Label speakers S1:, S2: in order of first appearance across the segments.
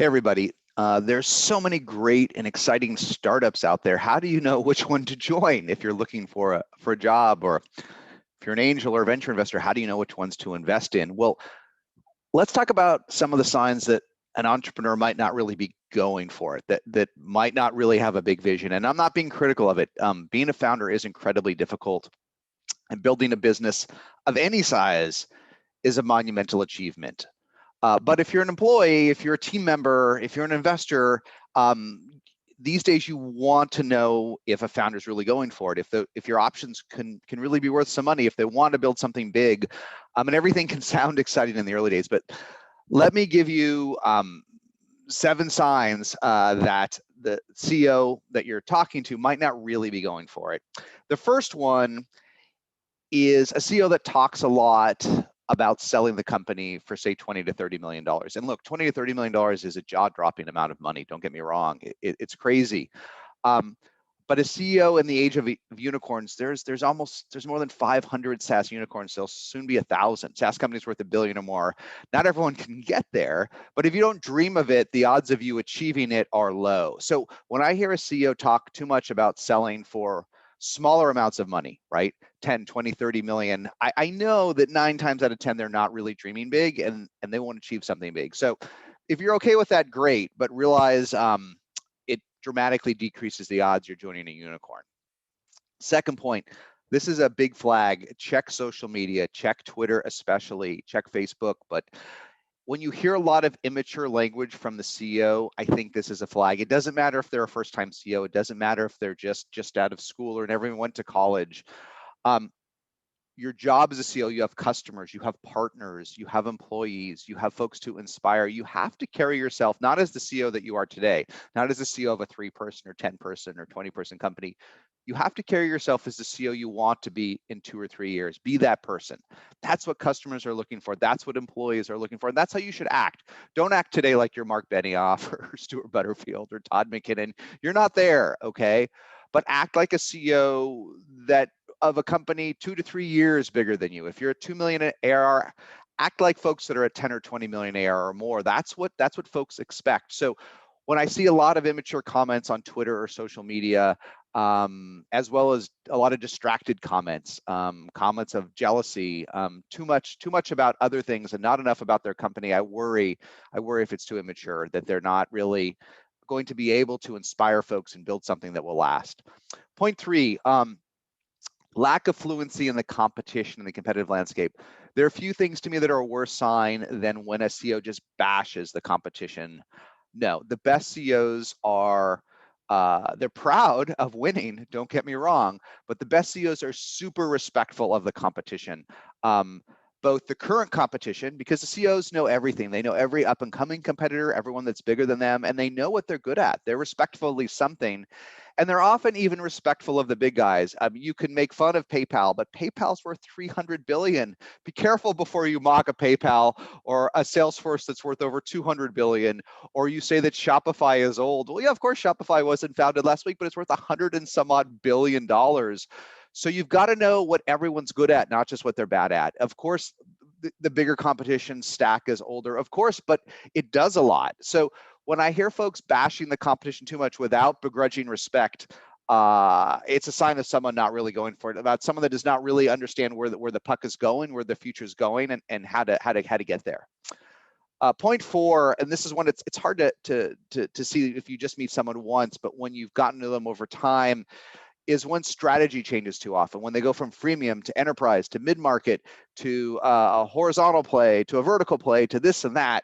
S1: Hey everybody, there's so many great and exciting startups out there. How do you know which one to join if you're looking for a job, or if you're an angel or a venture investor? How do you know which ones to invest in? Well, let's talk about some of the signs that an entrepreneur might not really be going for it, that might not really have a big vision. And I'm not being critical of it. Being a founder is incredibly difficult, and building a business of any size is a monumental achievement. But if you're an employee, if you're a team member, if you're an investor, these days you want to know if a founder is really going for it, if your options can really be worth some money, if they want to build something big, and everything can sound exciting in the early days. But let me give you 7 signs that the CEO that you're talking to might not really be going for it. The first one is a CEO that talks a lot about selling the company for, say, $20 to $30 million. And look, $20 to $30 million is a jaw-dropping amount of money. Don't get me wrong. It's crazy. But a CEO in the age of unicorns, there's more than 500 SaaS unicorns. There'll soon be 1,000. SaaS companies worth $1 billion or more. Not everyone can get there, but if you don't dream of it, the odds of you achieving it are low. So when I hear a CEO talk too much about selling for smaller amounts of money, right? 10, 20, 30 million. I know that 9 times out of 10, they're not really dreaming big, and they won't achieve something big. So if you're okay with that, great, but realize it dramatically decreases the odds you're joining a unicorn. Second point, this is a big flag. Check social media, check Twitter especially, check Facebook, but when you hear a lot of immature language from the CEO, I think this is a flag. It doesn't matter if they're a first-time CEO. It doesn't matter if they're just out of school or never even went to college. Your job as a CEO, you have customers, you have partners, you have employees, you have folks to inspire. You have to carry yourself not as the CEO that you are today, not as the CEO of a 3-person or 10-person or 20-person company. You have to carry yourself as the CEO you want to be in 2 or 3 years. Be that person. That's what customers are looking for. That's what employees are looking for. And that's how you should act. Don't act today like you're Mark Benioff or Stuart Butterfield or Todd McKinnon. You're not there, okay? But act like a CEO of a company 2 to 3 years bigger than you. If you're at 2 million ARR, act like folks that are at 10 or 20 million ARR or more. That's what folks expect. So when I see a lot of immature comments on Twitter or social media, as well as a lot of distracted comments, comments of jealousy, too much about other things and not enough about their company, I worry if it's too immature, that they're not really going to be able to inspire folks and build something that will last. Point 3, lack of fluency in the competition and the competitive landscape. There are a few things to me that are a worse sign than when a CEO just bashes the competition. No, the best CEOs are, they're proud of winning, don't get me wrong, but the best CEOs are super respectful of the competition. Both the current competition, because the CEOs know everything. They know every up and coming competitor, everyone that's bigger than them, and they know what they're good at. They're respectful of at least something. And they're often even respectful of the big guys. You can make fun of PayPal, but PayPal's worth 300 billion. Be careful before you mock a PayPal or a Salesforce that's worth over 200 billion, or you say that Shopify is old. Well, yeah, of course, Shopify wasn't founded last week, but it's worth $100 and some odd billion. So you've got to know what everyone's good at, not just what they're bad at. Of course, the bigger competition stack is older, of course, but it does a lot. So when I hear folks bashing the competition too much without begrudging respect, it's a sign of someone not really going for it, about someone that does not really understand where the puck is going, where the future is going, and how to get there. Point 4, and this is one it's hard to see if you just meet someone once, but when you've gotten to them over time, is when strategy changes too often, when they go from freemium to enterprise to mid-market to a horizontal play to a vertical play to this and that.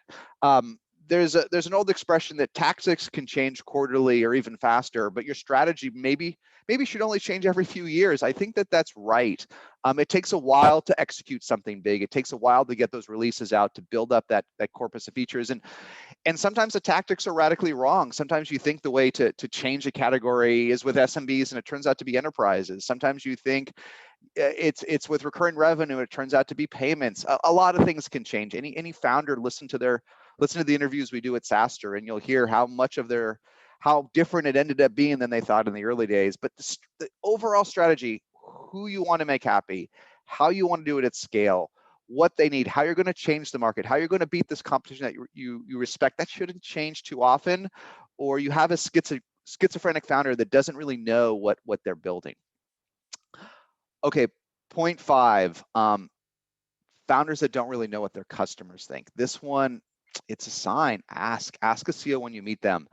S1: There's an old expression that tactics can change quarterly or even faster, but your strategy maybe should only change every few years. I think that's right. It takes a while to execute something big. It takes a while to get those releases out, to build up that corpus of features. And sometimes the tactics are radically wrong. Sometimes you think the way to change a category is with SMBs, and it turns out to be enterprises. Sometimes you think it's with recurring revenue, it turns out to be payments. A lot of things can change. Any founder, listen to the interviews we do at SaaStr, and you'll hear how different it ended up being than they thought in the early days. But the overall strategy, who you want to make happy, how you want to do it at scale, what they need, how you're going to change the market, how you're going to beat this competition that you respect. That shouldn't change too often, or you have a schizophrenic founder that doesn't really know what they're building. Okay, point 5, founders that don't really know what their customers think. This one, it's a sign. Ask a CEO when you meet them.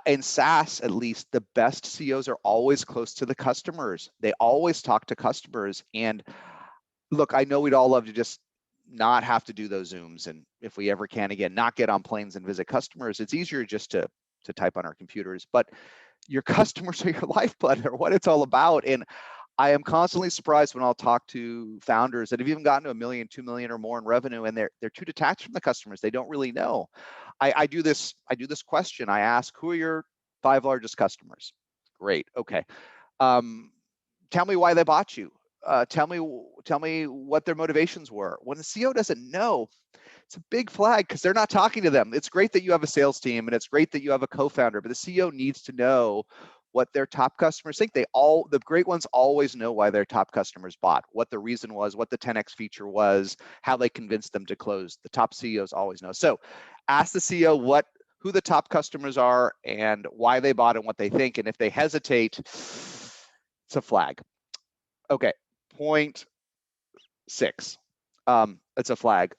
S1: In SaaS, at least, the best CEOs are always close to the customers. They always talk to customers. And look, I know we'd all love to just not have to do those Zooms, and if we ever can again, not get on planes and visit customers. It's easier just to type on our computers. But your customers are your lifeblood, or what it's all about. And I am constantly surprised when I'll talk to founders that have even gotten to $1 million, 2 million or more in revenue, and they're too detached from the customers. They don't really know. I do this question. I ask, who are your 5 largest customers? Great. Okay. Tell me why they bought you. Tell me what their motivations were. When the CEO doesn't know, it's a big flag, because they're not talking to them. It's great that you have a sales team, and it's great that you have a co-founder, but the CEO needs to know what their top customers think. The great ones always know why their top customers bought, what the reason was, what the 10x feature was, how they convinced them to close. The top CEOs always know. So ask the CEO who the top customers are and why they bought and what they think. And if they hesitate, it's a flag. Okay, point 6. It's a flag.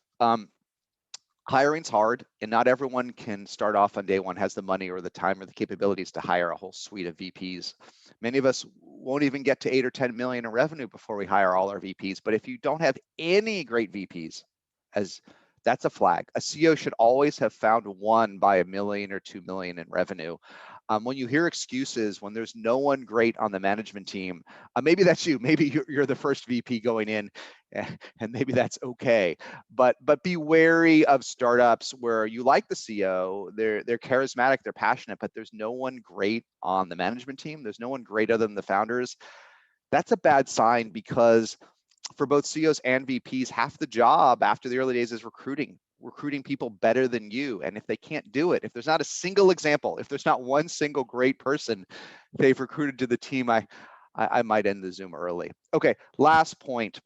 S1: Hiring's hard, and not everyone can start off on day one, has the money or the time or the capabilities to hire a whole suite of VPs. Many of us won't even get to 8 or 10 million in revenue before we hire all our VPs. But if you don't have any great VPs, that's a flag. A CEO should always have found one by $1 million or 2 million in revenue. When you hear excuses, when there's no one great on the management team, maybe that's you. Maybe you're the first VP going in, and maybe that's okay. But be wary of startups where you like the CEO, they're charismatic, they're passionate, but there's no one great on the management team. There's no one great other than the founders. That's a bad sign, because for both CEOs and VPs, half the job after the early days is recruiting people better than you. And if they can't do it, if there's not a single example, if there's not one single great person they've recruited to the team, I might end the Zoom early. Okay, last point,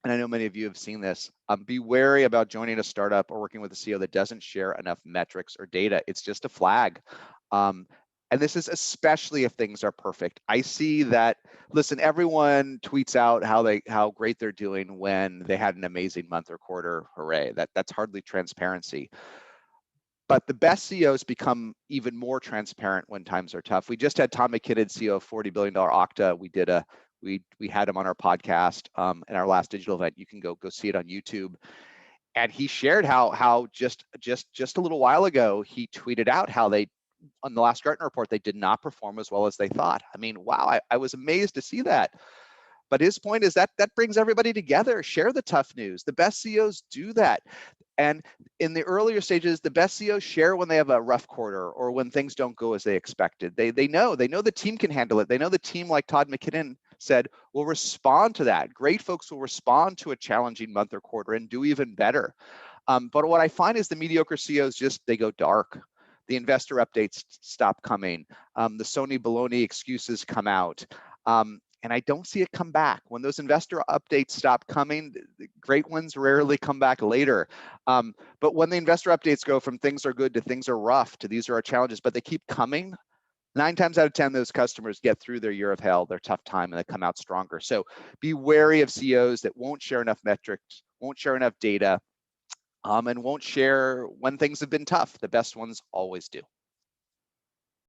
S1: and I know many of you have seen this. Be wary about joining a startup or working with a CEO that doesn't share enough metrics or data. It's just a flag. And this is especially if things are perfect. I see that, listen, everyone tweets out how great they're doing when they had an amazing month or quarter. Hooray. That's hardly transparency. But the best CEOs become even more transparent when times are tough. We just had Tom McKinnon, CEO of $40 billion Okta. We had him on our podcast in our last digital event. You can go see it on YouTube. And he shared how just a little while ago, he tweeted out how on the last Gartner report, they did not perform as well as they thought. I mean, wow, I was amazed to see that. But his point is that brings everybody together. Share the tough news. The best CEOs do that. And in the earlier stages, the best CEOs share when they have a rough quarter or when things don't go as they expected. They know the team can handle it. They know the team, like Todd McKinnon said, will respond to that. Great folks will respond to a challenging month or quarter and do even better. But what I find is the mediocre CEOs they go dark. The investor updates stop coming. The Sony baloney excuses come out. And I don't see it come back. When those investor updates stop coming, the great ones rarely come back later. But when the investor updates go from things are good to things are rough to these are our challenges, but they keep coming, 9 times out of 10, those customers get through their year of hell, their tough time, and they come out stronger. So be wary of CEOs that won't share enough metrics, won't share enough data, and won't share when things have been tough. The best ones always do.